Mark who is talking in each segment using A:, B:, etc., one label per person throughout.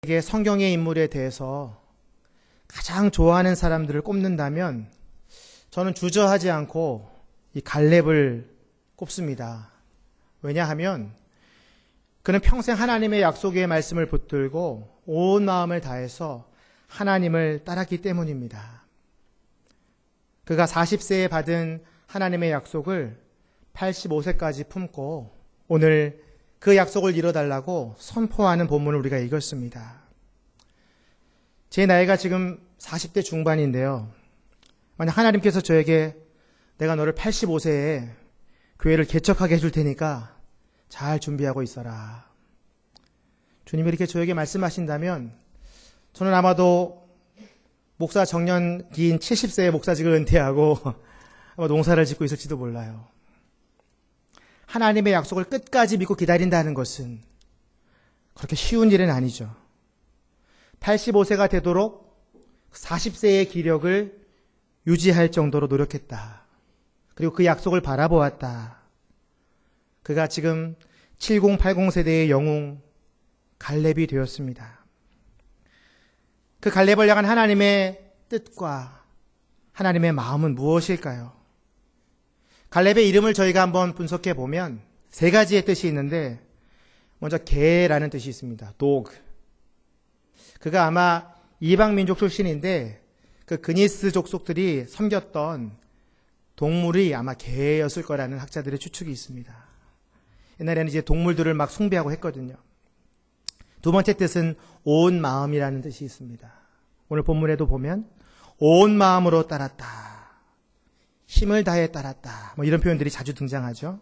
A: 에게 성경의 인물에 대해서 가장 좋아하는 사람들을 꼽는다면 저는 주저하지 않고 이 갈렙을 꼽습니다. 왜냐하면 그는 평생 하나님의 약속의 말씀을 붙들고 온 마음을 다해서 하나님을 따랐기 때문입니다. 그가 40세에 받은 하나님의 약속을 85세까지 품고 오늘 그 약속을 이뤄달라고 선포하는 본문을 우리가 읽었습니다. 제 나이가 지금 40대 중반인데요. 만약 하나님께서 저에게 내가 너를 85세에 교회를 개척하게 해줄 테니까 잘 준비하고 있어라. 주님이 이렇게 저에게 말씀하신다면 저는 아마도 목사 정년기인 70세에 목사직을 은퇴하고 아마 농사를 짓고 있을지도 몰라요. 하나님의 약속을 끝까지 믿고 기다린다는 것은 그렇게 쉬운 일은 아니죠. 85세가 되도록 40세의 기력을 유지할 정도로 노력했다. 그리고 그 약속을 바라보았다. 그가 지금 7080 세대의 영웅 갈렙이 되었습니다. 그 갈렙을 향한 하나님의 뜻과 하나님의 마음은 무엇일까요? 갈렙의 이름을 저희가 한번 분석해 보면 세 가지의 뜻이 있는데 먼저 개라는 뜻이 있습니다. dog. 그가 아마 이방 민족 출신인데 그 그니스 족속들이 섬겼던 동물이 아마 개였을 거라는 학자들의 추측이 있습니다. 옛날에는 이제 동물들을 막 숭배하고 했거든요. 두 번째 뜻은 온 마음이라는 뜻이 있습니다. 오늘 본문에도 보면 온 마음으로 따랐다. 힘을 다해 따랐다. 이런 표현들이 자주 등장하죠.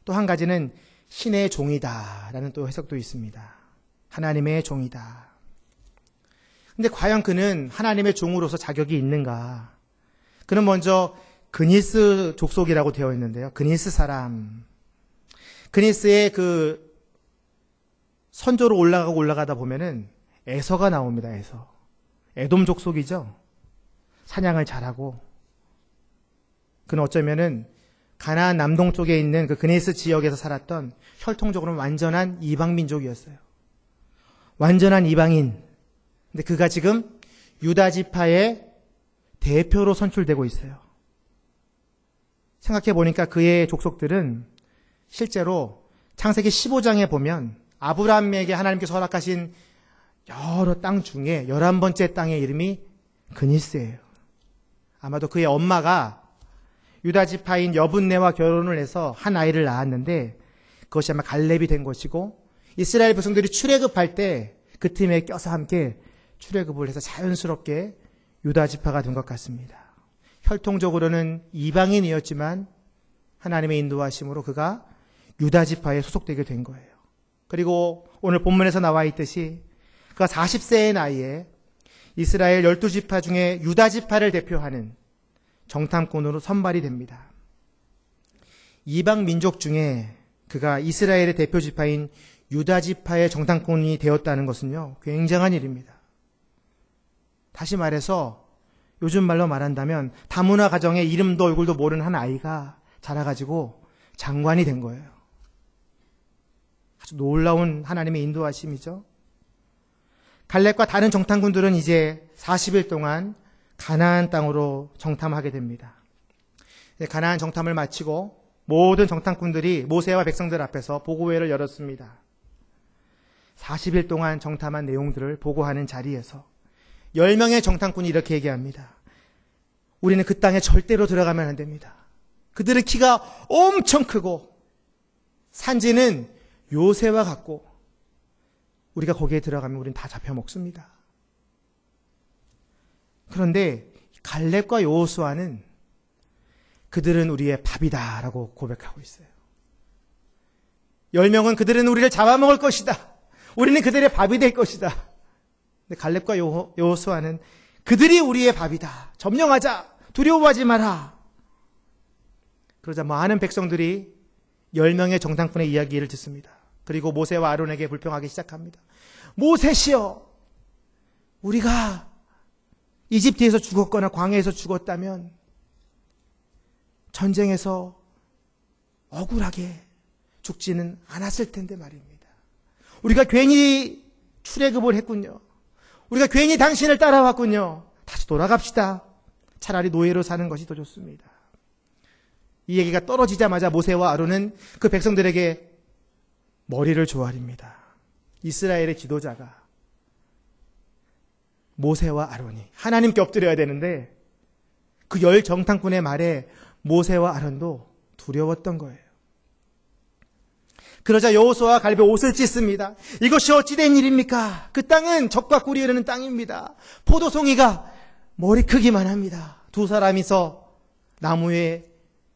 A: 또 한 가지는 신의 종이다 라는 또 해석도 있습니다. 하나님의 종이다. 근데 과연 그는 하나님의 종으로서 자격이 있는가? 그는 먼저 그니스 족속이라고 되어 있는데요. 그니스 사람. 그니스의 그 선조로 올라가다 보면은 에서가 나옵니다. 에서. 에돔 족속이죠. 사냥을 잘하고. 그는 어쩌면은 가나안 남동쪽에 있는 그 그네스 지역에서 살았던 혈통적으로는 완전한 이방 민족이었어요. 완전한 이방인. 근데 그가 지금 유다 지파의 대표로 선출되고 있어요. 생각해 보니까 그의 족속들은 실제로 창세기 15장에 보면 아브라함에게 하나님께서 허락하신 여러 땅 중에 11번째 땅의 이름이 그니스예요. 아마도 그의 엄마가 유다 지파인 여분네와 결혼을 해서 한 아이를 낳았는데 그것이 아마 갈렙이 된 것이고 이스라엘 백성들이 출애굽할 때 그 틈에 껴서 함께 출애굽을 해서 자연스럽게 유다 지파가 된 것 같습니다. 혈통적으로는 이방인이었지만 하나님의 인도하심으로 그가 유다 지파에 소속되게 된 거예요. 그리고 오늘 본문에서 나와 있듯이 그가 40세의 나이에 이스라엘 12지파 중에 유다 지파를 대표하는 정탐꾼으로 선발이 됩니다. 이방 민족 중에 그가 이스라엘의 대표 지파인 유다 지파의 정탐꾼이 되었다는 것은요, 굉장한 일입니다. 다시 말해서 요즘 말로 말한다면 다문화 가정에 이름도 얼굴도 모르는 한 아이가 자라가지고 장관이 된 거예요. 아주 놀라운 하나님의 인도하심이죠. 갈렙과 다른 정탐꾼들은 이제 40일 동안 가나안 땅으로 정탐하게 됩니다. 가나안 정탐을 마치고 모든 정탐꾼들이 모세와 백성들 앞에서 보고회를 열었습니다. 40일 동안 정탐한 내용들을 보고하는 자리에서 10명의 정탐꾼이 이렇게 얘기합니다. 우리는 그 땅에 절대로 들어가면 안 됩니다. 그들의 키가 엄청 크고 산지는 요새와 같고 우리가 거기에 들어가면 우리는 다 잡혀먹습니다. 그런데 갈렙과 여호수아는 그들은 우리의 밥이다 라고 고백하고 있어요. 10명은 그들은 우리를 잡아먹을 것이다. 우리는 그들의 밥이 될 것이다. 근데 갈렙과 여호수아는 그들이 우리의 밥이다. 점령하자. 두려워하지 마라. 그러자 많은 백성들이 10명의 정탐꾼의 이야기를 듣습니다. 그리고 모세와 아론에게 불평하기 시작합니다. 모세시여, 우리가 이집트에서 죽었거나 광야에서 죽었다면 전쟁에서 억울하게 죽지는 않았을 텐데 말입니다. 우리가 괜히 출애굽을 했군요. 우리가 괜히 당신을 따라왔군요. 다시 돌아갑시다. 차라리 노예로 사는 것이 더 좋습니다. 이 얘기가 떨어지자마자 모세와 아론은 그 백성들에게 머리를 조아립니다. 이스라엘의 지도자가 모세와 아론이 하나님께 엎드려야 되는데 그 열 정탐꾼의 말에 모세와 아론도 두려웠던 거예요. 그러자 여호수아와 갈렙이 옷을 찢습니다. 이것이 어찌 된 일입니까? 그 땅은 적과 꿀이 흐르는 땅입니다. 포도송이가 머리 크기만 합니다. 두 사람이서 나무에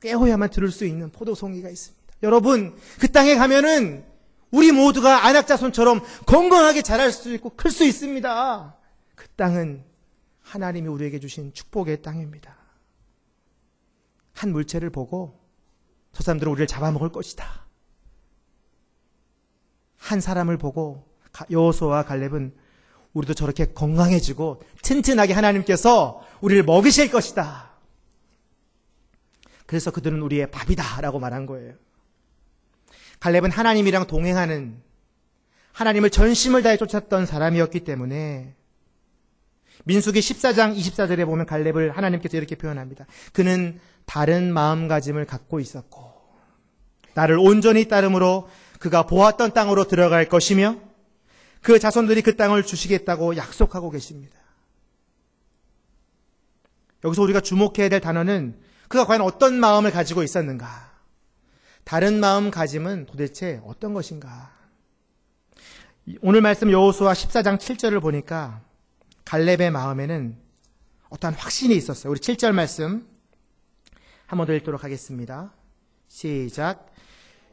A: 꿰어야만 들을 수 있는 포도송이가 있습니다. 여러분, 그 땅에 가면은 우리 모두가 안악자손처럼 건강하게 자랄 수 있고 클 수 있습니다. 그 땅은 하나님이 우리에게 주신 축복의 땅입니다. 한 물체를 보고 저 사람들은 우리를 잡아먹을 것이다. 한 사람을 보고 여호수아와 갈렙은 우리도 저렇게 건강해지고 튼튼하게 하나님께서 우리를 먹이실 것이다. 그래서 그들은 우리의 밥이다 라고 말한 거예요. 갈렙은 하나님이랑 동행하는, 하나님을 전심을 다해 쫓았던 사람이었기 때문에 민수기 14장 24절에 보면 갈렙을 하나님께서 이렇게 표현합니다. 그는 다른 마음가짐을 갖고 있었고 나를 온전히 따름으로 그가 보았던 땅으로 들어갈 것이며 그 자손들이 그 땅을 주시겠다고 약속하고 계십니다. 여기서 우리가 주목해야 될 단어는 그가 과연 어떤 마음을 가지고 있었는가? 다른 마음가짐은 도대체 어떤 것인가? 오늘 말씀 여호수아 14장 7절을 보니까 갈렙의 마음에는 어떠한 확신이 있었어요. 우리 7절 말씀 한 번 더 읽도록 하겠습니다. 시작.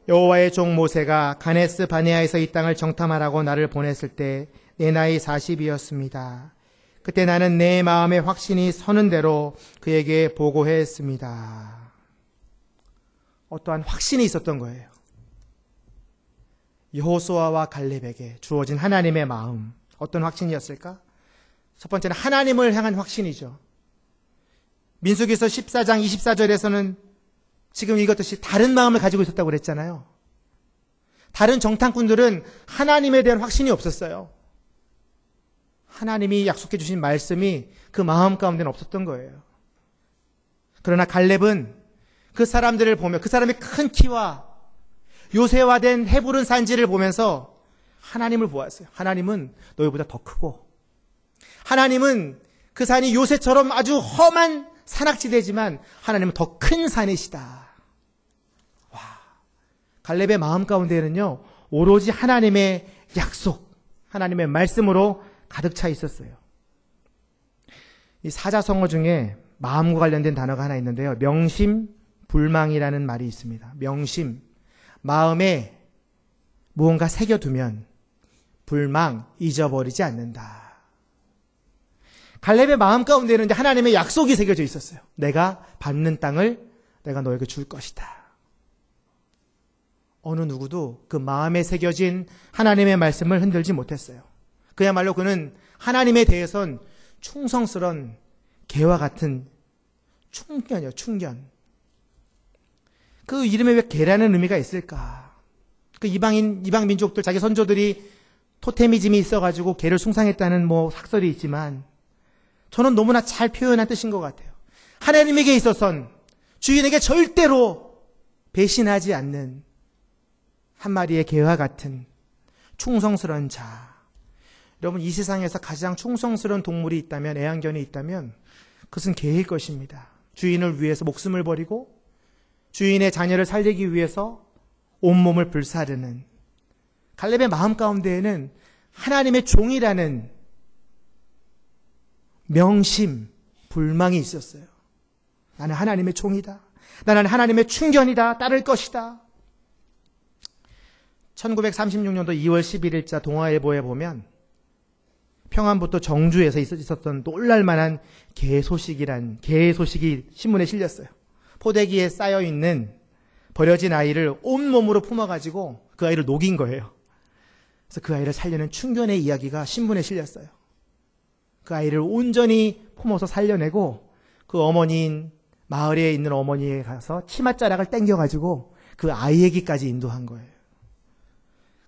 A: 여호와의 종 모세가 가네스 바네아에서 이 땅을 정탐하라고 나를 보냈을 때 내 나이 40이었습니다. 그때 나는 내 마음의 확신이 서는 대로 그에게 보고했습니다. 어떠한 확신이 있었던 거예요. 여호수아와 갈렙에게 주어진 하나님의 마음, 어떤 확신이었을까? 첫 번째는 하나님을 향한 확신이죠. 민수기서 14장 24절에서는 지금 읽었듯이 다른 마음을 가지고 있었다고 그랬잖아요. 다른 정탐꾼들은 하나님에 대한 확신이 없었어요. 하나님이 약속해 주신 말씀이 그 마음 가운데는 없었던 거예요. 그러나 갈렙은 그 사람들을 보며 그 사람의 큰 키와 요새화된 해부른 산지를 보면서 하나님을 보았어요. 하나님은 너희보다 더 크고 하나님은 그 산이 요새처럼 아주 험한 산악지대지만 하나님은 더 큰 산이시다. 와, 갈렙의 마음 가운데는요 오로지 하나님의 약속, 하나님의 말씀으로 가득 차 있었어요. 이 사자성어 중에 마음과 관련된 단어가 하나 있는데요. 명심, 불망이라는 말이 있습니다. 명심, 마음에 무언가 새겨두면 불망, 잊어버리지 않는다. 갈렙의 마음 가운데는 하나님의 약속이 새겨져 있었어요. 내가 밟는 땅을 내가 너에게 줄 것이다. 어느 누구도 그 마음에 새겨진 하나님의 말씀을 흔들지 못했어요. 그야말로 그는 하나님에 대해선 충성스런 개와 같은 충견이요, 충견. 그 이름에 왜 개라는 의미가 있을까? 그 이방 민족들, 자기 선조들이 토테미즘이 있어가지고 개를 숭상했다는 학설이 있지만 저는 너무나 잘 표현한 뜻인 것 같아요. 하나님에게 있어선 주인에게 절대로 배신하지 않는 한 마리의 개와 같은 충성스러운 자. 여러분, 이 세상에서 가장 충성스러운 동물이 있다면, 애완견이 있다면 그것은 개일 것입니다. 주인을 위해서 목숨을 버리고 주인의 자녀를 살리기 위해서 온몸을 불사르는, 갈렙의 마음 가운데에는 하나님의 종이라는 명심, 불망이 있었어요. 나는 하나님의 종이다. 나는 하나님의 충견이다. 따를 것이다. 1936년도 2월 11일자 동아일보에 보면 평안북도 정주에서 있었던 놀랄만한 개 소식이 신문에 실렸어요. 포대기에 쌓여있는 버려진 아이를 온몸으로 품어가지고 그 아이를 녹인 거예요. 그래서 그 아이를 살려낸 충견의 이야기가 신문에 실렸어요. 그 아이를 온전히 품어서 살려내고 그 어머니인 마을에 있는 어머니에 가서 치맛자락을 땡겨가지고 그 아이에게까지 인도한 거예요.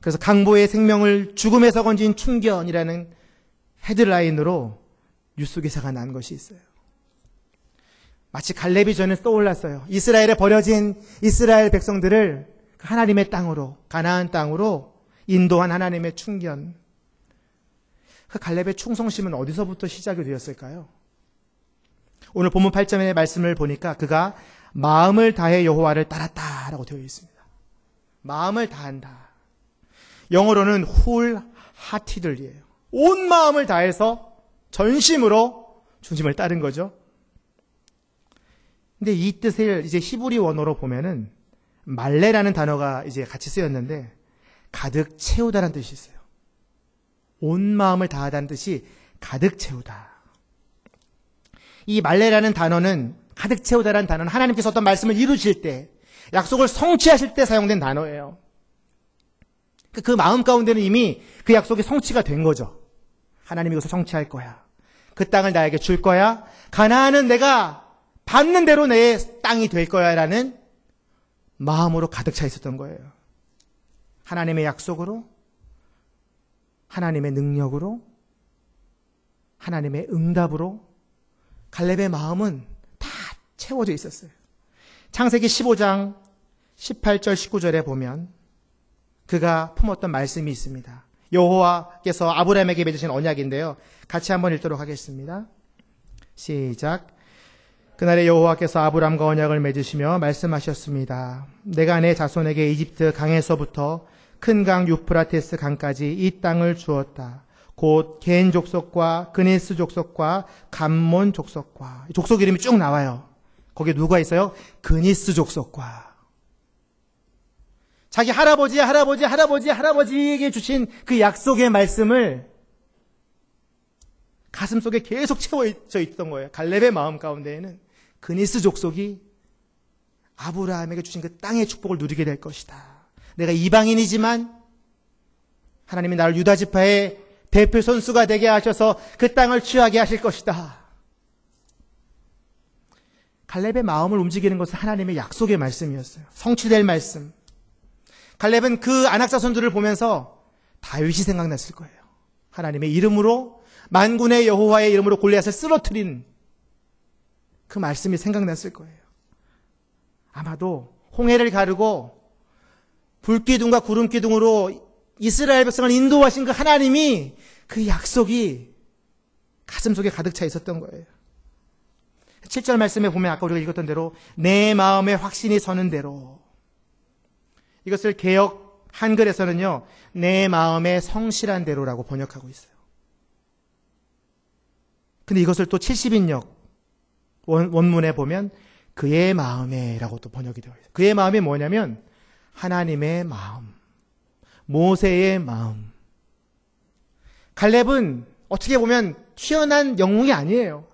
A: 그래서 강보의 생명을 죽음에서 건진 충견이라는 헤드라인으로 뉴스 기사가 난 것이 있어요. 마치 갈렙이 저는 떠올랐어요. 이스라엘에 버려진 이스라엘 백성들을 하나님의 땅으로, 가나안 땅으로 인도한 하나님의 충견. 그 갈렙의 충성심은 어디서부터 시작이 되었을까요? 오늘 본문 8절의 말씀을 보니까 그가 마음을 다해 여호와를 따랐다라고 되어 있습니다. 마음을 다한다. 영어로는 wholeheartedly예요. 온 마음을 다해서 전심으로 주님을 따른 거죠. 근데 이 뜻을 이제 히브리 원어로 보면은 말레라는 단어가 이제 같이 쓰였는데 가득 채우다라는 뜻이 있어요. 온 마음을 다하다는 뜻이 가득 채우다. 이 말레라는 단어는 가득 채우다라는 단어는 하나님께서 어떤 말씀을 이루실 때, 약속을 성취하실 때 사용된 단어예요. 그 마음 가운데는 이미 그 약속이 성취가 된 거죠. 하나님이 이것을 성취할 거야. 그 땅을 나에게 줄 거야. 가나안은 내가 받는 대로 내 땅이 될 거야 라는 마음으로 가득 차 있었던 거예요. 하나님의 약속으로, 하나님의 능력으로, 하나님의 응답으로 갈렙의 마음은 다 채워져 있었어요. 창세기 15장 18절 19절에 보면 그가 품었던 말씀이 있습니다. 여호와께서 아브라함에게 맺으신 언약인데요. 같이 한번 읽도록 하겠습니다. 시작. 그날에 여호와께서 아브라함과 언약을 맺으시며 말씀하셨습니다. 내가 내 자손에게 이집트 강에서부터 큰 강 유프라테스 강까지 이 땅을 주었다. 곧 겐 족속과 그네스 족속과 감몬 족속과, 족속 이름이 쭉 나와요. 거기에 누가 있어요? 그니스 족속과. 자기 할아버지에게 주신 그 약속의 말씀을 가슴속에 계속 채워져 있던 거예요. 갈렙의 마음 가운데에는 그니스 족속이 아브라함에게 주신 그 땅의 축복을 누리게 될 것이다. 내가 이방인이지만 하나님이 나를 유다 지파의 대표 선수가 되게 하셔서 그 땅을 취하게 하실 것이다. 갈렙의 마음을 움직이는 것은 하나님의 약속의 말씀이었어요. 성취될 말씀. 갈렙은 그 안악자손들을 보면서 다윗이 생각났을 거예요. 하나님의 이름으로, 만군의 여호와의 이름으로 골리앗을 쓰러뜨린 그 말씀이 생각났을 거예요. 아마도 홍해를 가르고 불기둥과 구름기둥으로 이스라엘 백성을 인도하신 그 하나님이, 그 약속이 가슴속에 가득 차 있었던 거예요. 7절 말씀에 보면 아까 우리가 읽었던 대로 내 마음에 확신이 서는 대로, 이것을 개역 한글에서는요 내 마음에 성실한 대로라고 번역하고 있어요. 근데 이것을 또 70인역 원문에 보면 그의 마음에 라고 또 번역이 되어 있어요. 그의 마음이 뭐냐면 하나님의 마음, 모세의 마음. 갈렙은 어떻게 보면 튀어난 영웅이 아니에요.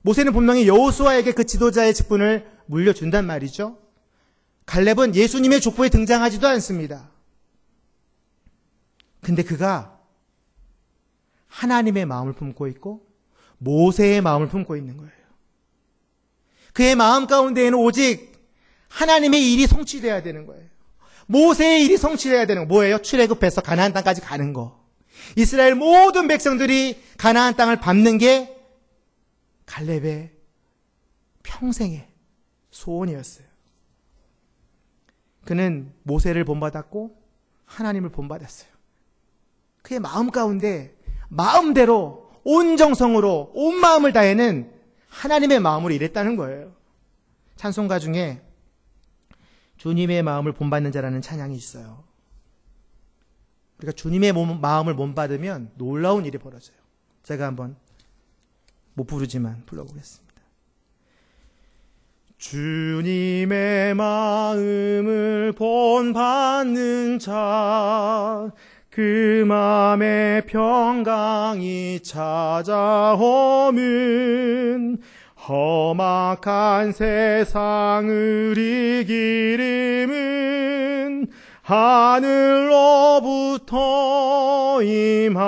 A: 모세는 분명히 여호수아에게 그 지도자의 직분을 물려준단 말이죠. 갈렙은 예수님의 족보에 등장하지도 않습니다. 근데 그가 하나님의 마음을 품고 있고 모세의 마음을 품고 있는 거예요. 그의 마음 가운데에는 오직 하나님의 일이 성취돼야 되는 거예요. 모세의 일이 성취돼야 되는 거 뭐예요? 출애굽해서 가나안 땅까지 가는 거. 이스라엘 모든 백성들이 가나안 땅을 밟는 게 갈렙의 평생의 소원이었어요. 그는 모세를 본받았고 하나님을 본받았어요. 그의 마음 가운데 마음대로 온 정성으로 온 마음을 다해는 하나님의 마음으로 일했다는 거예요. 찬송가 중에 주님의 마음을 본받는 자라는 찬양이 있어요. 우리가 주님의 마음을 본받으면 놀라운 일이 벌어져요. 제가 한번 못 부르지만 불러보겠습니다. 주님의 마음을 본받는 자, 그 맘에 평강이 찾아오면 험악한 세상을 이기림은 하늘로부터 임함이로다.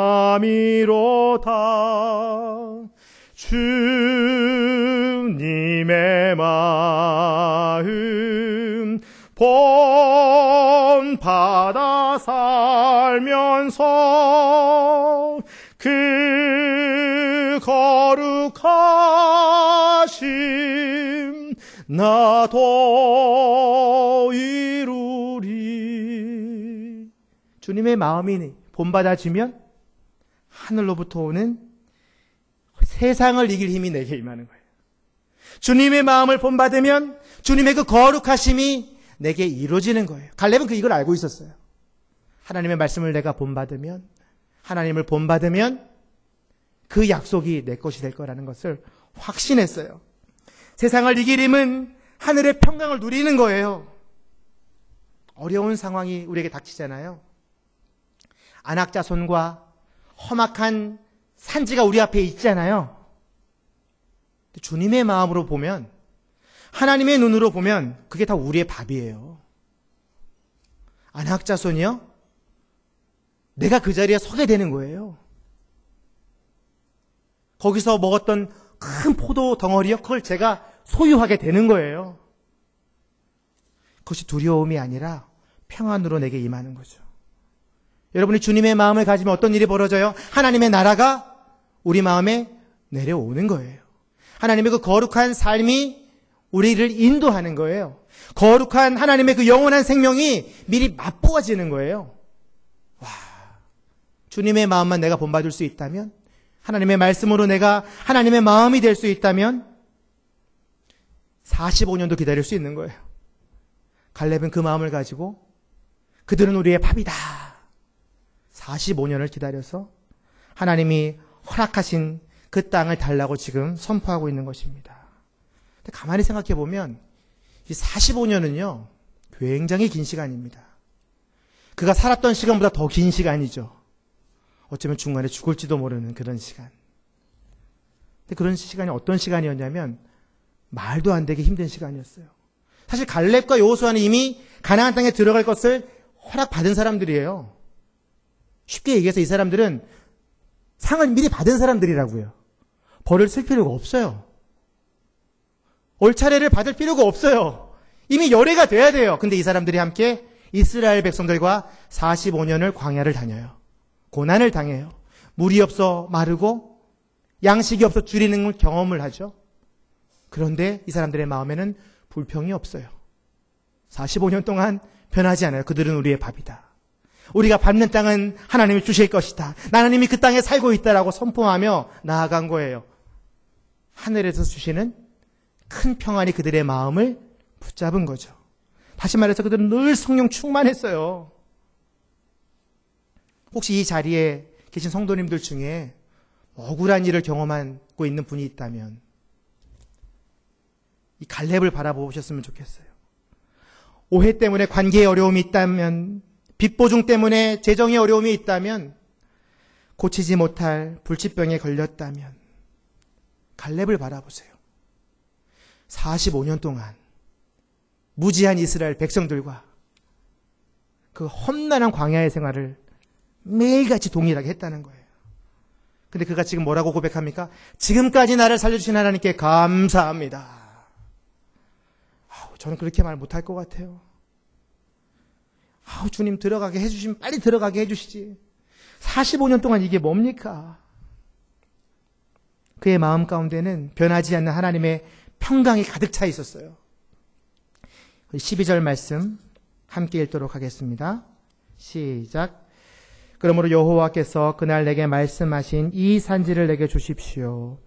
A: 주님의 마음 본받아사 살면서 그 거룩하심 나도 이루리. 주님의 마음이 본받아지면 하늘로부터 오는 세상을 이길 힘이 내게 임하는 거예요. 주님의 마음을 본받으면 주님의 그 거룩하심이 내게 이루어지는 거예요. 갈렙은 이걸 알고 있었어요. 하나님의 말씀을 내가 본받으면, 하나님을 본받으면 그 약속이 내 것이 될 거라는 것을 확신했어요. 세상을 이길 힘은 하늘의 평강을 누리는 거예요. 어려운 상황이 우리에게 닥치잖아요. 안악자손과 험악한 산지가 우리 앞에 있잖아요. 주님의 마음으로 보면, 하나님의 눈으로 보면 그게 다 우리의 밥이에요. 안악자손이요? 내가 그 자리에 서게 되는 거예요. 거기서 먹었던 큰 포도 덩어리요, 그걸 제가 소유하게 되는 거예요. 그것이 두려움이 아니라 평안으로 내게 임하는 거죠. 여러분이 주님의 마음을 가지면 어떤 일이 벌어져요? 하나님의 나라가 우리 마음에 내려오는 거예요. 하나님의 그 거룩한 삶이 우리를 인도하는 거예요. 거룩한 하나님의 그 영원한 생명이 미리 맛보아지는 거예요. 와, 주님의 마음만 내가 본받을 수 있다면, 하나님의 말씀으로 내가 하나님의 마음이 될 수 있다면 45년도 기다릴 수 있는 거예요. 갈렙은 그 마음을 가지고 그들은 우리의 밥이다. 45년을 기다려서 하나님이 허락하신 그 땅을 달라고 지금 선포하고 있는 것입니다. 근데 가만히 생각해 보면 이 45년은요, 굉장히 긴 시간입니다. 그가 살았던 시간보다 더 긴 시간이죠. 어쩌면 중간에 죽을지도 모르는 그런 시간. 근데 그런 시간이 어떤 시간이었냐면 말도 안 되게 힘든 시간이었어요. 사실 갈렙과 여호수아는 이미 가나안 땅에 들어갈 것을 허락받은 사람들이에요. 쉽게 얘기해서 이 사람들은 상을 미리 받은 사람들이라고요. 벌을 쓸 필요가 없어요. 올차례를 받을 필요가 없어요. 이미 열애가 돼야 돼요. 근데 이 사람들이 함께 이스라엘 백성들과 45년을 광야를 다녀요. 고난을 당해요. 물이 없어 마르고 양식이 없어 줄이는 경험을 하죠. 그런데 이 사람들의 마음에는 불평이 없어요. 45년 동안 변하지 않아요. 그들은 우리의 밥이다. 우리가 밟는 땅은 하나님이 주실 것이다. 하나님이 그 땅에 살고 있다라고 선포하며 나아간 거예요. 하늘에서 주시는 큰 평안이 그들의 마음을 붙잡은 거죠. 다시 말해서 그들은 늘 성령 충만했어요. 혹시 이 자리에 계신 성도님들 중에 억울한 일을 경험하고 있는 분이 있다면 이 갈렙을 바라보셨으면 좋겠어요. 오해 때문에 관계에 어려움이 있다면, 빚보증 때문에 재정에 어려움이 있다면, 고치지 못할 불치병에 걸렸다면 갈렙을 바라보세요. 45년 동안 무지한 이스라엘 백성들과 그 험난한 광야의 생활을 매일같이 동일하게 했다는 거예요. 근데 그가 지금 뭐라고 고백합니까? 지금까지 나를 살려주신 하나님께 감사합니다. 저는 그렇게 말 못할 것 같아요. 주님 들어가게 해주시면 빨리 들어가게 해주시지. 45년 동안 이게 뭡니까? 그의 마음 가운데는 변하지 않는 하나님의 평강이 가득 차 있었어요. 12절 말씀 함께 읽도록 하겠습니다. 시작. 그러므로 여호와께서 그날 내게 말씀하신 이 산지를 내게 주십시오.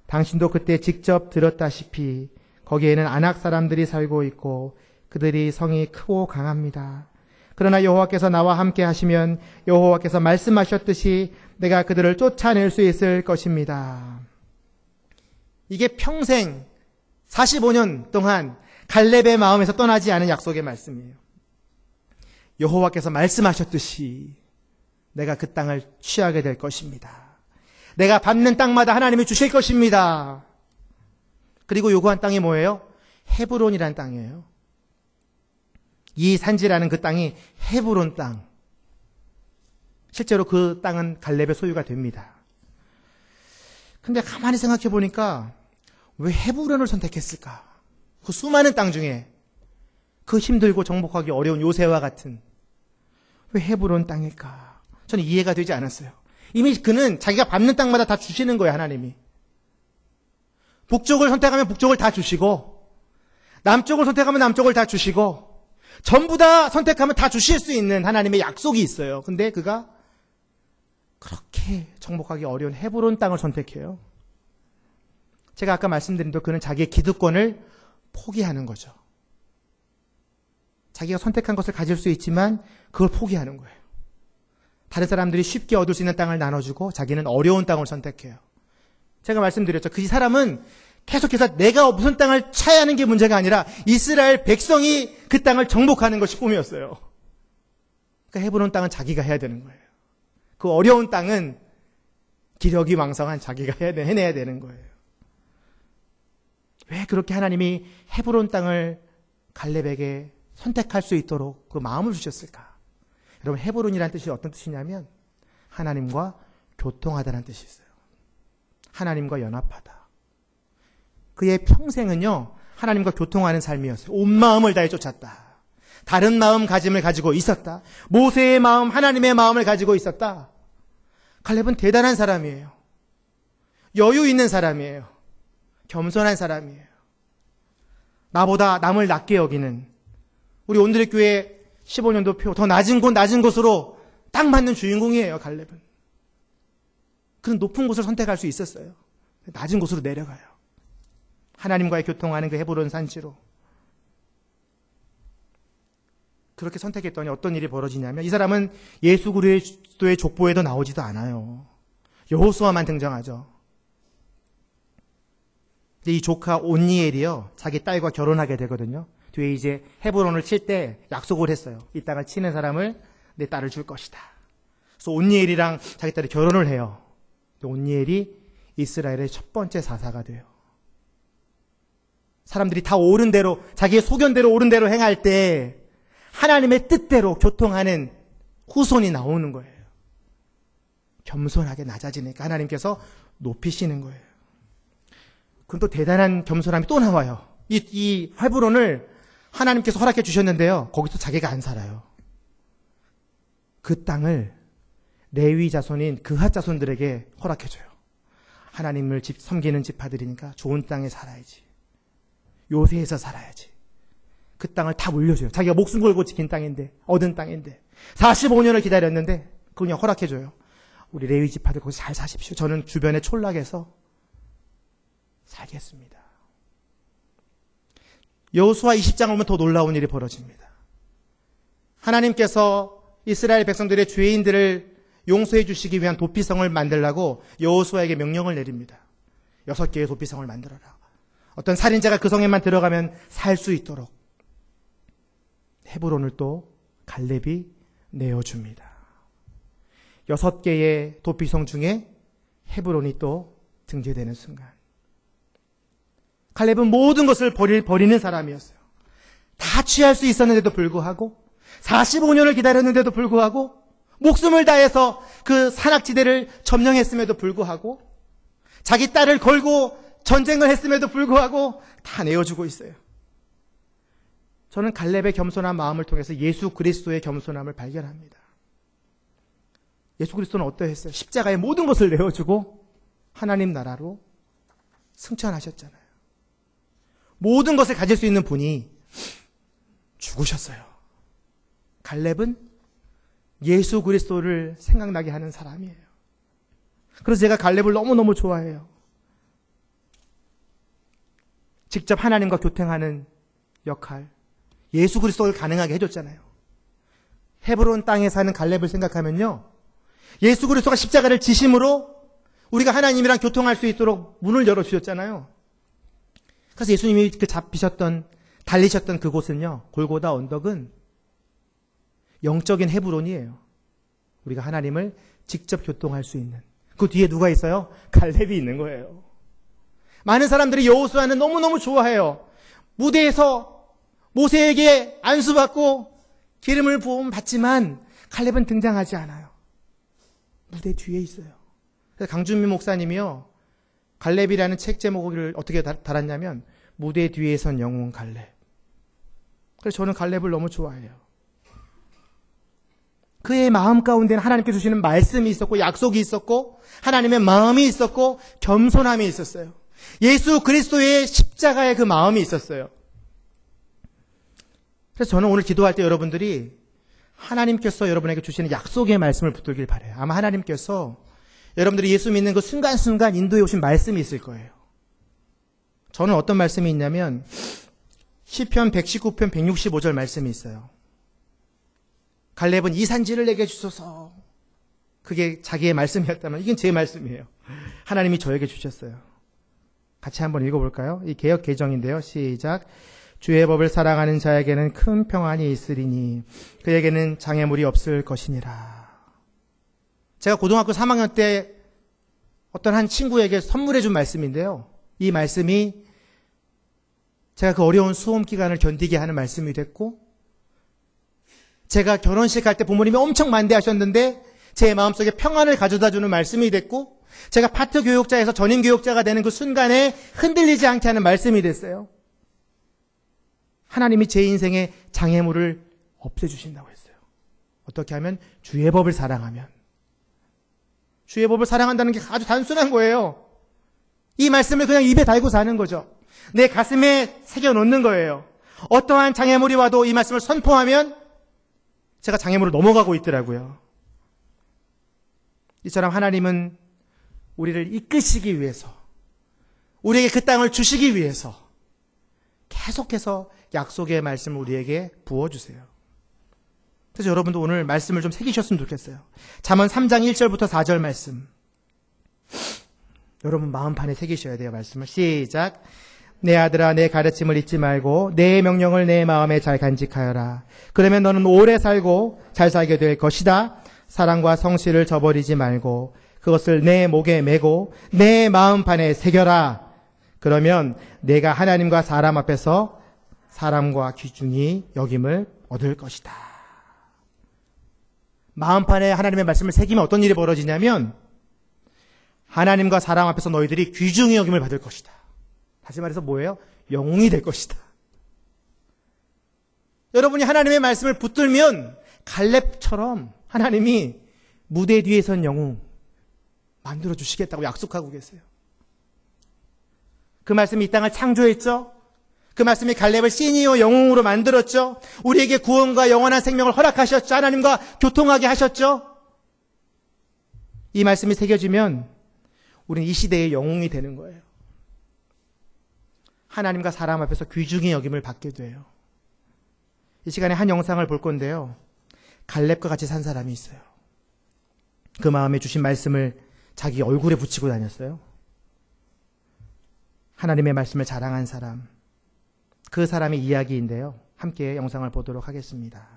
A: 당신도 그때 직접 들었다시피 거기에는 아낙 사람들이 살고 있고 그들이 성이 크고 강합니다. 그러나 여호와께서 나와 함께 하시면 여호와께서 말씀하셨듯이 내가 그들을 쫓아낼 수 있을 것입니다. 이게 평생 45년 동안 갈렙의 마음에서 떠나지 않은 약속의 말씀이에요. 여호와께서 말씀하셨듯이 내가 그 땅을 취하게 될 것입니다. 내가 밟는 땅마다 하나님이 주실 것입니다. 그리고 요구한 땅이 뭐예요? 헤브론이라는 땅이에요. 이 산지라는 그 땅이 헤브론 땅. 실제로 그 땅은 갈렙의 소유가 됩니다. 근데 가만히 생각해 보니까 왜 헤브론을 선택했을까? 그 수많은 땅 중에 그 힘들고 정복하기 어려운 요새와 같은 왜 헤브론 땅일까? 저는 이해가 되지 않았어요. 이미 그는 자기가 밟는 땅마다 다 주시는 거예요, 하나님이. 북쪽을 선택하면 북쪽을 다 주시고, 남쪽을 선택하면 남쪽을 다 주시고, 전부 다 선택하면 다 주실 수 있는 하나님의 약속이 있어요. 근데 그가 그렇게 정복하기 어려운 헤브론 땅을 선택해요. 제가 아까 말씀드린 대로 그는 자기의 기득권을 포기하는 거죠. 자기가 선택한 것을 가질 수 있지만 그걸 포기하는 거예요. 다른 사람들이 쉽게 얻을 수 있는 땅을 나눠주고 자기는 어려운 땅을 선택해요. 제가 말씀드렸죠. 그 사람은 계속해서 내가 무슨 땅을 차지하는 게 문제가 아니라 이스라엘 백성이 그 땅을 정복하는 것이 꿈이었어요. 그러니까 헤브론 땅은 자기가 해야 되는 거예요. 그 어려운 땅은 기력이 왕성한 자기가 해내야 되는 거예요. 왜 그렇게 하나님이 헤브론 땅을 갈렙에게 선택할 수 있도록 그 마음을 주셨을까? 여러분, 헤브론이라는 뜻이 어떤 뜻이냐면 하나님과 교통하다는 뜻이 있어요. 하나님과 연합하다. 그의 평생은요, 하나님과 교통하는 삶이었어요. 온 마음을 다해 쫓았다. 다른 마음가짐을 가지고 있었다. 모세의 마음, 하나님의 마음을 가지고 있었다. 갈렙은 대단한 사람이에요. 여유 있는 사람이에요. 겸손한 사람이에요. 나보다 남을 낮게 여기는, 우리 오늘의 교회 15년도 표 더 낮은 곳으로 딱 맞는 주인공이에요, 갈렙은. 그는 높은 곳을 선택할 수 있었어요. 낮은 곳으로 내려가요. 하나님과의 교통하는 그 헤브론 산지로. 그렇게 선택했더니 어떤 일이 벌어지냐면 이 사람은 예수 그리스도의 족보에도 나오지도 않아요. 여호수아만 등장하죠. 근데 이 조카 온니엘이요, 자기 딸과 결혼하게 되거든요. 뒤에 이제 헤브론을 칠 때 약속을 했어요. 이 땅을 치는 사람을 내 딸을 줄 것이다. 그래서 온니엘이랑 자기 딸이 결혼을 해요. 온니엘이 이스라엘의 첫 번째 사사가 돼요. 사람들이 다 옳은 대로, 자기의 소견대로 옳은 대로 행할 때 하나님의 뜻대로 교통하는 후손이 나오는 거예요. 겸손하게 낮아지니까 하나님께서 높이시는 거예요. 그럼 또 대단한 겸손함이 또 나와요. 이 헤브론을 하나님께서 허락해 주셨는데요, 거기서 자기가 안 살아요. 그 땅을 레위 자손인 그핫 자손들에게 허락해 줘요. 하나님을 섬기는 지파들이니까 좋은 땅에 살아야지. 요새에서 살아야지. 그 땅을 다 물려줘요. 자기가 목숨 걸고 지킨 땅인데, 얻은 땅인데 45년을 기다렸는데 그냥 허락해줘요. 우리 레위 지파들 거기서 잘 사십시오. 저는 주변에 촌락해서 살겠습니다. 여호수아 20장을 보면 더 놀라운 일이 벌어집니다. 하나님께서 이스라엘 백성들의 죄인들을 용서해 주시기 위한 도피성을 만들라고 여호수아에게 명령을 내립니다. 6개의 도피성을 만들어라. 어떤 살인자가 그 성에만 들어가면 살 수 있도록. 헤브론을 또 갈렙이 내어줍니다. 6개의 도피성 중에 헤브론이 또 등재되는 순간, 갈렙은 모든 것을 버리는 사람이었어요. 다 취할 수 있었는데도 불구하고, 45년을 기다렸는데도 불구하고, 목숨을 다해서 그 산악지대를 점령했음에도 불구하고, 자기 딸을 걸고 전쟁을 했음에도 불구하고 다 내어주고 있어요. 저는 갈렙의 겸손한 마음을 통해서 예수 그리스도의 겸손함을 발견합니다. 예수 그리스도는 어떠했어요? 십자가에 모든 것을 내어주고 하나님 나라로 승천하셨잖아요. 모든 것을 가질 수 있는 분이 죽으셨어요. 갈렙은 예수 그리스도를 생각나게 하는 사람이에요. 그래서 제가 갈렙을 너무너무 좋아해요. 직접 하나님과 교통하는 역할, 예수 그리스도를 가능하게 해줬잖아요. 헤브론 땅에 사는 갈렙을 생각하면요, 예수 그리스도가 십자가를 지심으로 우리가 하나님이랑 교통할 수 있도록 문을 열어주셨잖아요. 그래서 예수님이 그 달리셨던 그곳은요, 골고다 언덕은 영적인 헤브론이에요. 우리가 하나님을 직접 교통할 수 있는. 그 뒤에 누가 있어요? 갈렙이 있는 거예요. 많은 사람들이 여호수아는 너무너무 좋아해요. 무대에서 모세에게 안수받고 기름을 부음 받지만 갈렙은 등장하지 않아요. 무대 뒤에 있어요. 그래서 강준미 목사님이요, 갈렙이라는 책 제목을 어떻게 달았냐면 무대 뒤에 선 영웅 갈렙. 그래서 저는 갈렙을 너무 좋아해요. 그의 마음 가운데는 하나님께 주시는 말씀이 있었고 약속이 있었고 하나님의 마음이 있었고 겸손함이 있었어요. 예수 그리스도의 십자가의 그 마음이 있었어요. 그래서 저는 오늘 기도할 때 여러분들이 하나님께서 여러분에게 주시는 약속의 말씀을 붙들길 바라요. 아마 하나님께서 여러분들이 예수 믿는 그 순간순간 인도해 오신 말씀이 있을 거예요. 저는 어떤 말씀이 있냐면 시편 119편 165절 말씀이 있어요. 갈렙은 이 산지를 내게 주소서. 그게 자기의 말씀이었다면 이건 제 말씀이에요. 하나님이 저에게 주셨어요. 같이 한번 읽어볼까요? 이 개역 개정인데요. 시작. 주의 법을 사랑하는 자에게는 큰 평안이 있으리니 그에게는 장애물이 없을 것이니라. 제가 고등학교 3학년 때 어떤 한 친구에게 선물해 준 말씀인데요. 이 말씀이 제가 그 어려운 수험 기간을 견디게 하는 말씀이 됐고, 제가 결혼식 할 때 부모님이 엄청 반대하셨는데 제 마음속에 평안을 가져다 주는 말씀이 됐고, 제가 파트 교육자에서 전임 교육자가 되는 그 순간에 흔들리지 않게 하는 말씀이 됐어요. 하나님이 제 인생의 장애물을 없애주신다고 했어요. 어떻게 하면? 주의 법을 사랑하면. 주의 법을 사랑한다는 게 아주 단순한 거예요. 이 말씀을 그냥 입에 달고 사는 거죠. 내 가슴에 새겨놓는 거예요. 어떠한 장애물이 와도 이 말씀을 선포하면 제가 장애물을 넘어가고 있더라고요. 이처럼 하나님은 우리를 이끄시기 위해서, 우리에게 그 땅을 주시기 위해서 계속해서 약속의 말씀을 우리에게 부어주세요. 그래서 여러분도 오늘 말씀을 좀 새기셨으면 좋겠어요. 잠언 3장 1절부터 4절 말씀. 여러분 마음판에 새기셔야 돼요. 말씀을. 시작. 내 아들아, 내 가르침을 잊지 말고 내 명령을 내 마음에 잘 간직하여라. 그러면 너는 오래 살고 잘 살게 될 것이다. 사랑과 성실을 저버리지 말고 그것을 내 목에 메고 내 마음판에 새겨라. 그러면 내가 하나님과 사람 앞에서 사람과 귀중히 여김을 얻을 것이다. 마음판에 하나님의 말씀을 새기면 어떤 일이 벌어지냐면 하나님과 사람 앞에서 너희들이 귀중히 여김을 받을 것이다. 다시 말해서 뭐예요? 영웅이 될 것이다. 여러분이 하나님의 말씀을 붙들면 갈렙처럼 하나님이 무대 뒤에 선 영웅 만들어주시겠다고 약속하고 계세요. 그 말씀이 이 땅을 창조했죠. 그 말씀이 갈렙을 시니어 영웅으로 만들었죠. 우리에게 구원과 영원한 생명을 허락하셨죠. 하나님과 교통하게 하셨죠. 이 말씀이 새겨지면 우리는 이 시대의 영웅이 되는 거예요. 하나님과 사람 앞에서 귀중히 여김을 받게 돼요. 이 시간에 한 영상을 볼 건데요. 갈렙과 같이 산 사람이 있어요. 그 마음에 주신 말씀을 자기 얼굴에 붙이고 다녔어요. 하나님의 말씀을 자랑한 사람, 그 사람의 이야기인데요. 함께 영상을 보도록 하겠습니다.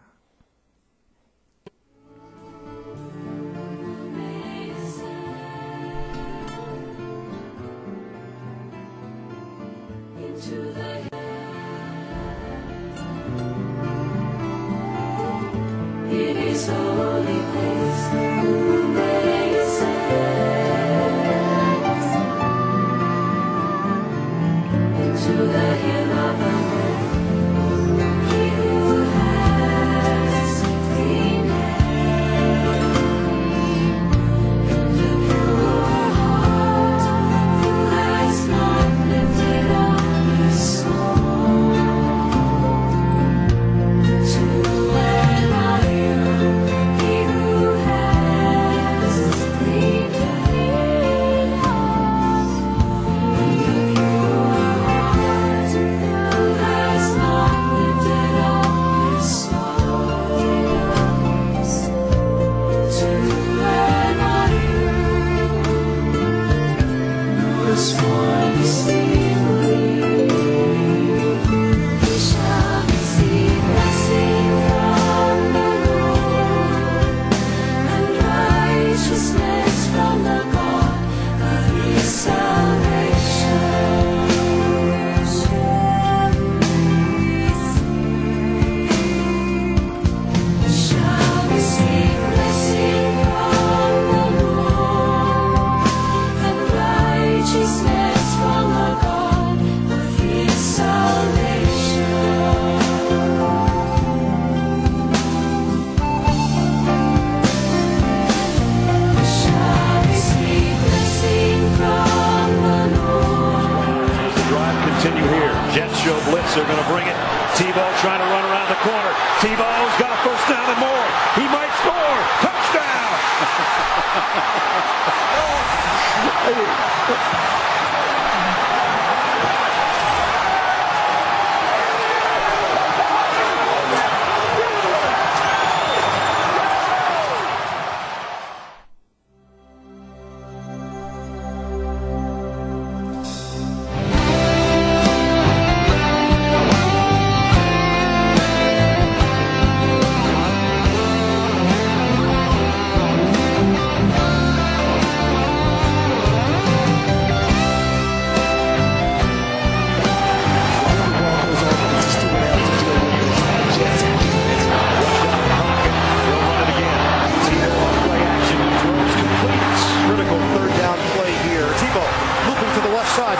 B: Show blitz, they're going to bring it. Tebow trying to run around the corner. Tebow's got a first down and more. He might score. Touchdown!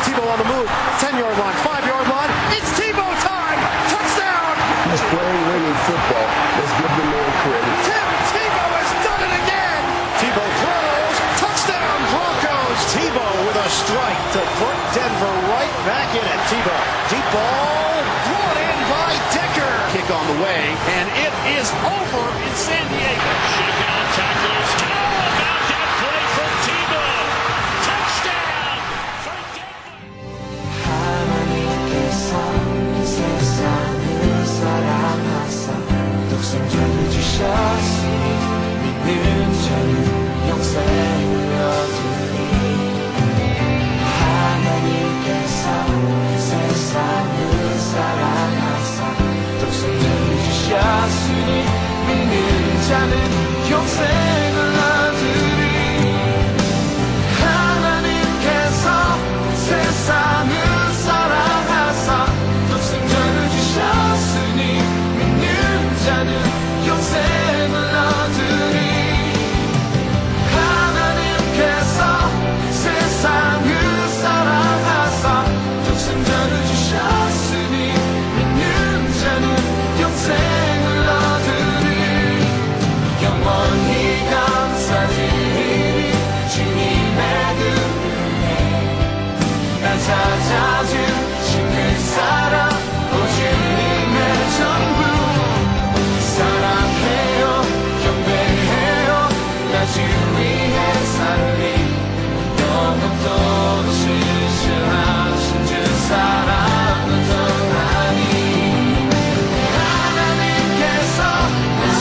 C: Tebow on the move, 10-yard line, 5-yard line. It's Tebow time! Touchdown!
D: He's playing winning football. Let's give the man credit.
C: Tim Tebow has done it again! Tebow throws, touchdown Broncos! Tebow with a strike to put Denver right back in it. Tebow, deep ball, brought in by Decker. Kick on the way, and it is over in San Diego.
E: Shaken on tackles. How about that play from Tebow? Touchdown for Denver.
F: 세상을 사랑하사 독생자를 주셨으니 믿는 자는 영생을 얻으리. 하나님께서 세상을 사랑하사 독생자를 주셨으니 믿는 자는 영생을 얻으리. 하나님께서 세상을 사랑하사 독생자를 주셨으니 믿는 자는 영생을 얻으리. 하나님께서 세상을 사랑하사 독생자를 주셨으니 믿는 자는 영생을 얻으리. 영원히 감사드리니 주님의 은혜 날 찾아준 그 사랑 오주님의 전부 사랑해요 경배해요 나 주 위해 살리 영원토록 신실하신 주 사랑은 전하니. 하나님께서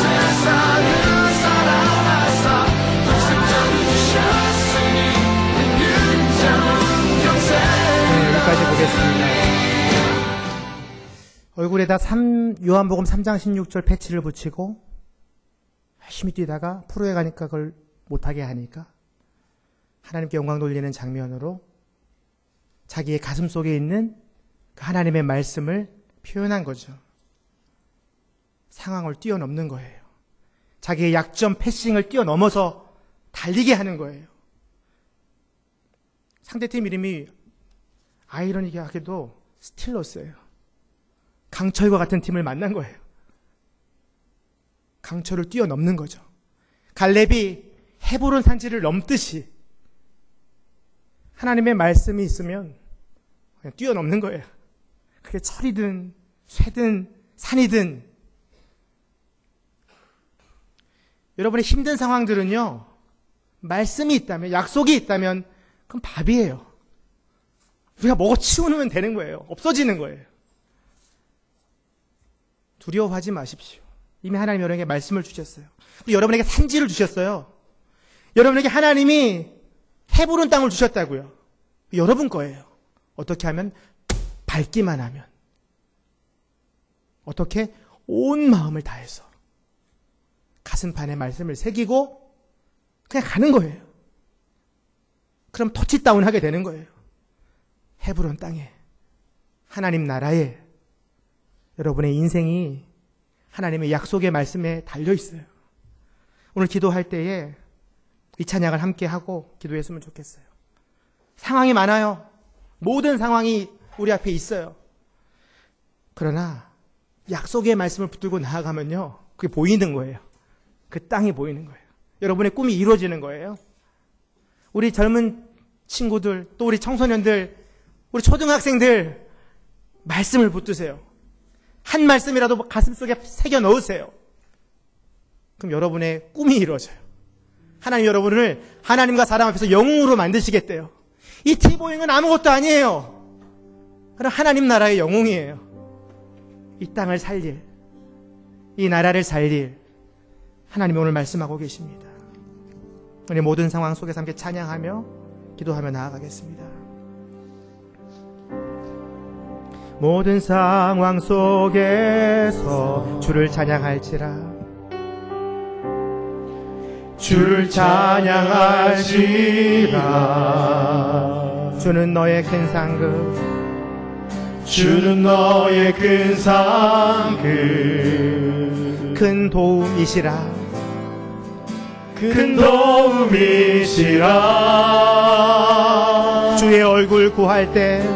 F: 세상을 사랑하사 독생자를 주셨으니 믿는 자는 영생.
A: 여기까지 보겠습니다. 얼굴에다 요한복음 3장 16절 패치를 붙이고 열심히 뛰다가 프로에 가니까 그걸 못하게 하니까 하나님께 영광 돌리는 장면으로 자기의 가슴 속에 있는 그 하나님의 말씀을 표현한 거죠. 상황을 뛰어넘는 거예요. 자기의 약점 패싱을 뛰어넘어서 달리게 하는 거예요. 상대팀 이름이 아이러니하게도 스틸러스예요. 강철과 같은 팀을 만난 거예요. 강철을 뛰어넘는 거죠. 갈렙이 헤브론 산지를 넘듯이 하나님의 말씀이 있으면 그냥 뛰어넘는 거예요. 그게 철이든 쇠든 산이든. 여러분의 힘든 상황들은요, 말씀이 있다면, 약속이 있다면 그건 밥이에요. 우리가 먹어 치우면 되는 거예요. 없어지는 거예요. 두려워하지 마십시오. 이미 하나님 여러분에게 말씀을 주셨어요. 여러분에게 산지를 주셨어요. 여러분에게 하나님이 헤브론 땅을 주셨다고요. 여러분 거예요. 어떻게 하면? 밟기만 하면. 어떻게? 온 마음을 다해서 가슴판에 말씀을 새기고 그냥 가는 거예요. 그럼 터치다운 하게 되는 거예요. 헤브론 땅에, 하나님 나라에 여러분의 인생이 하나님의 약속의 말씀에 달려 있어요. 오늘 기도할 때에 이 찬양을 함께 하고 기도했으면 좋겠어요. 상황이 많아요. 모든 상황이 우리 앞에 있어요. 그러나 약속의 말씀을 붙들고 나아가면요, 그게 보이는 거예요. 그 땅이 보이는 거예요. 여러분의 꿈이 이루어지는 거예요. 우리 젊은 친구들, 또 우리 청소년들, 우리 초등학생들, 말씀을 붙드세요. 한 말씀이라도 가슴속에 새겨 넣으세요. 그럼 여러분의 꿈이 이루어져요. 하나님 여러분을 하나님과 사람 앞에서 영웅으로 만드시겠대요. 이 티보잉은 아무것도 아니에요. 그럼 하나님 나라의 영웅이에요. 이 땅을 살릴, 이 나라를 살릴 하나님이 오늘 말씀하고 계십니다. 우리 모든 상황 속에서 함께 찬양하며 기도하며 나아가겠습니다. 모든 상황 속에서 주를 찬양할지라,
G: 주를 찬양할지라.
A: 주는 너의 큰 상급,
G: 주는 너의 큰 상급,
A: 큰 도움이시라.
G: 큰 도움이시라.
A: 주의 얼굴 구할 때,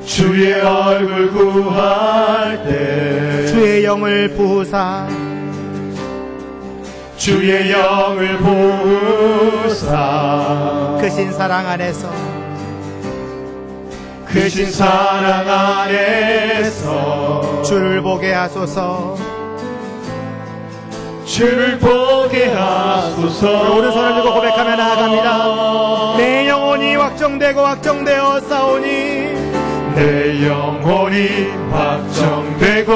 G: 주의 얼굴 구할 때,
A: 주의 영을 부으사,
G: 주의 영을 부으사,
A: 크신 사랑 안에서,
G: 크신 사랑 안에서
A: 주를 보게 하소서.
G: 주를 보게 하소서.
A: 오른손을 들고 고백하며 나아갑니다. 내 영혼이 확정되고 확정되어 싸우니,
G: 내 영혼이 확정되고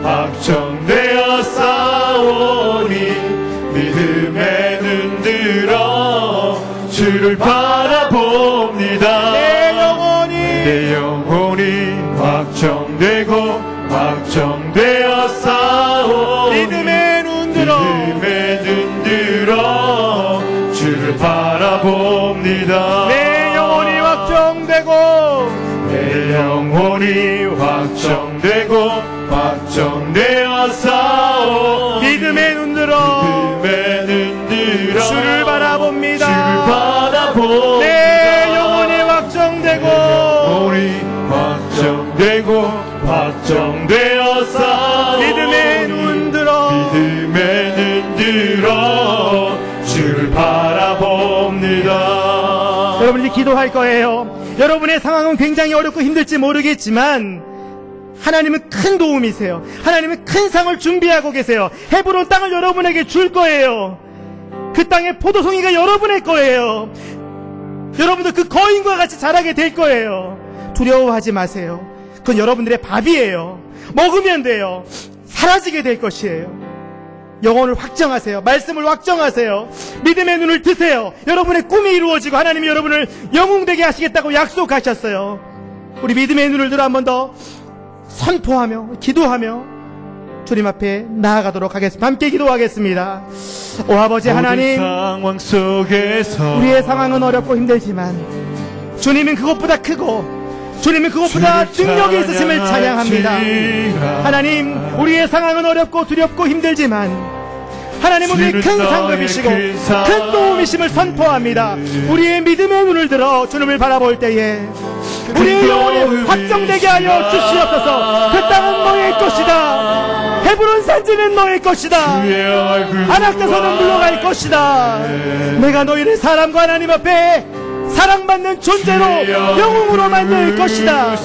G: 확정되어 싸우니, 믿음에 눈들어 주를 바라봅니다. 내 영혼이 확정되고 확정되어 싸우니,
A: 믿음에 눈들어
G: 주를 바라봅니다.
A: 내 영혼이 확정되고,
G: 내 영혼이 확정되고 확정되어 싸워,
A: 믿음에 눈들어 주를 바라봅니다. 내 영혼이 확정되고,
G: 확정되어 싸워,
A: 믿음에 눈들어
G: 주를 바라봅니다.
A: 여러분이 기도할 거예요. 여러분의 상황은 굉장히 어렵고 힘들지 모르겠지만 하나님은 큰 도움이세요. 하나님은 큰 상을 준비하고 계세요. 헤브론 땅을 여러분에게 줄 거예요. 그 땅의 포도송이가 여러분의 거예요. 여러분도 그 거인과 같이 자라게 될 거예요. 두려워하지 마세요. 그건 여러분들의 밥이에요. 먹으면 돼요. 사라지게 될 것이에요. 영혼을 확정하세요. 말씀을 확정하세요. 믿음의 눈을 뜨세요. 여러분의 꿈이 이루어지고 하나님이 여러분을 영웅되게 하시겠다고 약속하셨어요. 우리 믿음의 눈을 들어 한 번 더 선포하며 기도하며 주님 앞에 나아가도록 하겠습니다. 함께 기도하겠습니다. 오 아버지 하나님,
G: 상황 속에서
A: 우리의 상황은 어렵고 힘들지만 주님은 그것보다 크고 주님은 그것보다 능력이 있으심을 찬양합니다. 하나님, 우리의 상황은 어렵고 두렵고 힘들지만 하나님은 우리의 큰 상급이시고 큰 도움이심을 선포합니다. 우리의 믿음의 눈을 들어 주님을 바라볼 때에 우리의 영혼이 확정되게 하여 주시옵소서. 그 땅은 너의 것이다. 헤브론 산지는 너의 것이다. 안악자서는 물러갈 것이다. 내가 너희를 사람과 하나님 앞에 사랑받는 존재로 영웅으로 만들 것이다.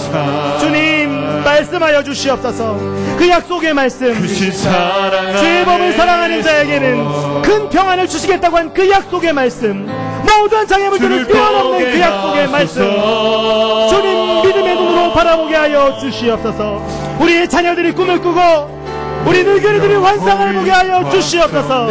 A: 주님 말씀하여 주시옵소서. 그 약속의 말씀, 주의 법을 사랑하는 자에게는 큰 평안을 주시겠다고 한 그 약속의 말씀, 모든 장애물들을 뛰어넘는 그 약속의 말씀, 주님 믿음의 눈으로 바라보게 하여 주시옵소서. 우리의 자녀들이 꿈을 꾸고 우리 늙은이들이 환상을 보게 하여 주시옵소서.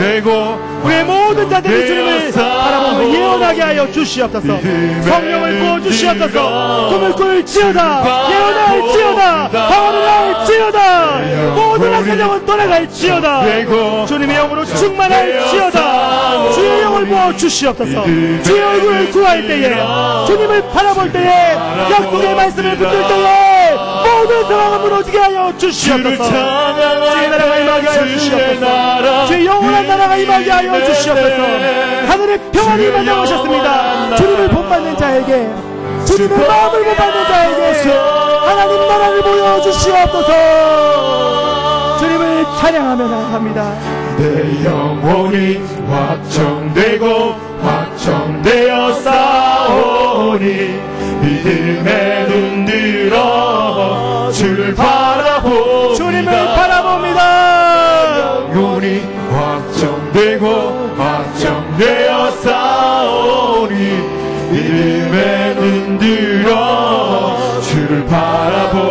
A: 우리의 모든 자들이 주님을 바라보며 예언하게 하여 주시옵소서. 성령을 부어주시옵소서. 꿈을 꿀지어다. 예언할지어다. 방언을 할지어다. 모든 악한 영은 떠나갈지어다. 주님의 영으로 충만할지어다. 주의 영을 부어주시옵소서. 주의 얼굴을 구할 때에, 주님을 바라볼 때에, 약속의 말씀을 붙들 때에 모든 상황을 무너지게 하여 주시옵소서. 주의 나라가 임하게 하여 주시옵소서. 주의 영원한 나라가 임하게 하여 주시옵소서. 하늘의 평안이 임하다고 하셨습니다. 주님을 본받는 자에게, 주님의 마음을 본받는 자에게 하나님 나라를 보여주시옵소서. 주님을 찬양하며 나아갑니다.
G: 내 영혼이 확정되고 확정되어 싸우니, 믿음에 눈들어 주를 바라봅니다.
H: 주님을 바라봅니다.
G: 영혼이 확정되고 확정되어 싸우니 이름에 눈들어 주를 바라봅니다.